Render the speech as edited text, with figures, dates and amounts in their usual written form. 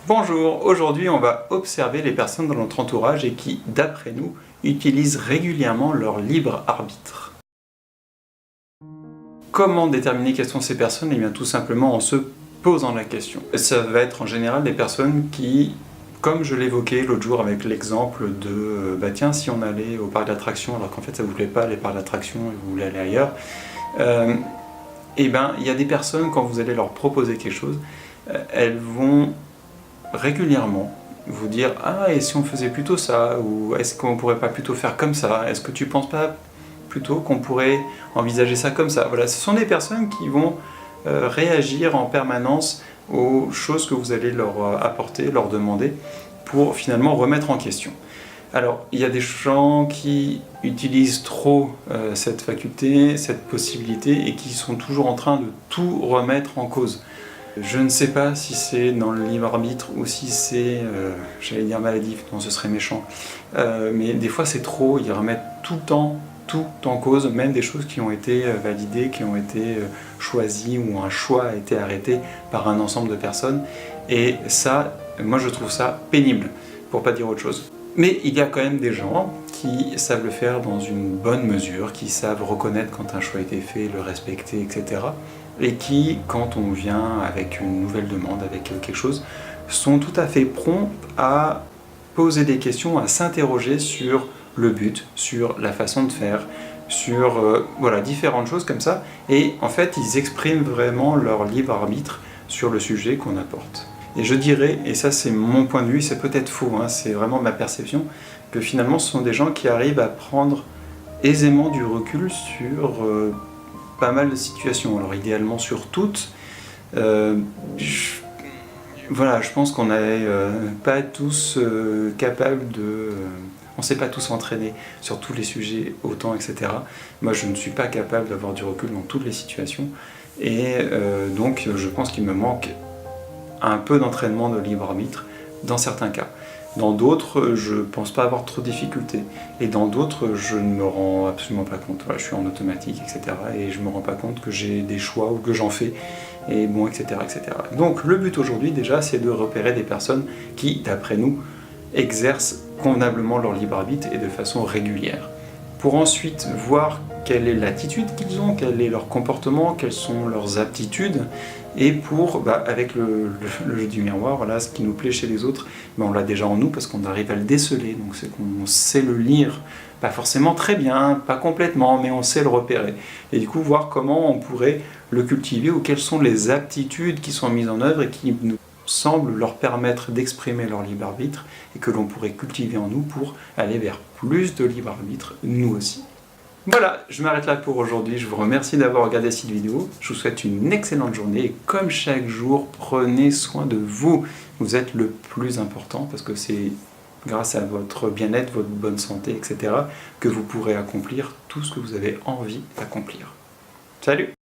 Bonjour, aujourd'hui on va observer les personnes dans notre entourage et qui, d'après nous, utilisent régulièrement leur libre arbitre. Comment déterminer quelles sont ces personnes? Eh bien tout simplement en se posant la question. Ça va être en général des personnes qui, comme je l'évoquais l'autre jour avec l'exemple de bah tiens, si on allait au parc d'attractions alors qu'en fait ça ne vous plaît pas les parcs d'attractions et vous voulez aller ailleurs, et ben il y a des personnes, quand vous allez leur proposer quelque chose, elles vont régulièrement vous dire « Ah, et si on faisait plutôt ça ?» ou « Est-ce qu'on pourrait pas plutôt faire comme ça? Est-ce que tu penses pas plutôt qu'on pourrait envisager ça comme ça ?» Voilà, ce sont des personnes qui vont réagir en permanence aux choses que vous allez leur apporter, leur demander, pour finalement remettre en question. Alors, il y a des gens qui utilisent trop cette faculté, cette possibilité, et qui sont toujours en train de tout remettre en cause. Je ne sais pas si c'est dans le libre arbitre ou si c'est, j'allais dire maladif, non ce serait méchant, mais des fois c'est trop, ils remettent tout le temps, tout en cause, même des choses qui ont été validées, qui ont été choisies, ou un choix a été arrêté par un ensemble de personnes, et ça, moi je trouve ça pénible, pour pas dire autre chose. Mais il y a quand même des gens qui savent le faire dans une bonne mesure, qui savent reconnaître quand un choix a été fait, le respecter, etc. Et qui, quand on vient avec une nouvelle demande, avec quelque chose, sont tout à fait prompts à poser des questions, à s'interroger sur le but, sur la façon de faire, sur voilà, différentes choses comme ça. Et en fait, ils expriment vraiment leur libre arbitre sur le sujet qu'on apporte. Et je dirais, et ça c'est mon point de vue, c'est peut-être faux, hein, c'est vraiment ma perception, que finalement ce sont des gens qui arrivent à prendre aisément du recul sur pas mal de situations, alors idéalement sur toutes. Voilà, je pense qu'on n'est pas tous capables de... on ne sait pas tous entraîner sur tous les sujets autant, etc. Moi je ne suis pas capable d'avoir du recul dans toutes les situations, et donc je pense qu'il me manque un peu d'entraînement de libre arbitre dans certains cas. Dans d'autres, je ne pense pas avoir trop de difficultés. Et dans d'autres, je ne me rends absolument pas compte. Voilà, je suis en automatique, etc. Et je ne me rends pas compte que j'ai des choix ou que j'en fais. Et bon, etc., etc. Donc le but aujourd'hui, déjà, c'est de repérer des personnes qui, d'après nous, exercent convenablement leur libre arbitre et de façon régulière. Pour ensuite voir quelle est l'attitude qu'ils ont, quel est leur comportement, quelles sont leurs aptitudes, et pour, avec le jeu du miroir, voilà, ce qui nous plaît chez les autres, on l'a déjà en nous parce qu'on arrive à le déceler, donc c'est qu'on sait le lire, pas forcément très bien, pas complètement, mais on sait le repérer. Et du coup, voir comment on pourrait le cultiver, ou quelles sont les aptitudes qui sont mises en œuvre et qui nous semblent leur permettre d'exprimer leur libre arbitre, et que l'on pourrait cultiver en nous pour aller vers plus de libre arbitre, nous aussi. Voilà, je m'arrête là pour aujourd'hui. Je vous remercie d'avoir regardé cette vidéo. Je vous souhaite une excellente journée et comme chaque jour, prenez soin de vous. Vous êtes le plus important parce que c'est grâce à votre bien-être, votre bonne santé, etc. que vous pourrez accomplir tout ce que vous avez envie d'accomplir. Salut!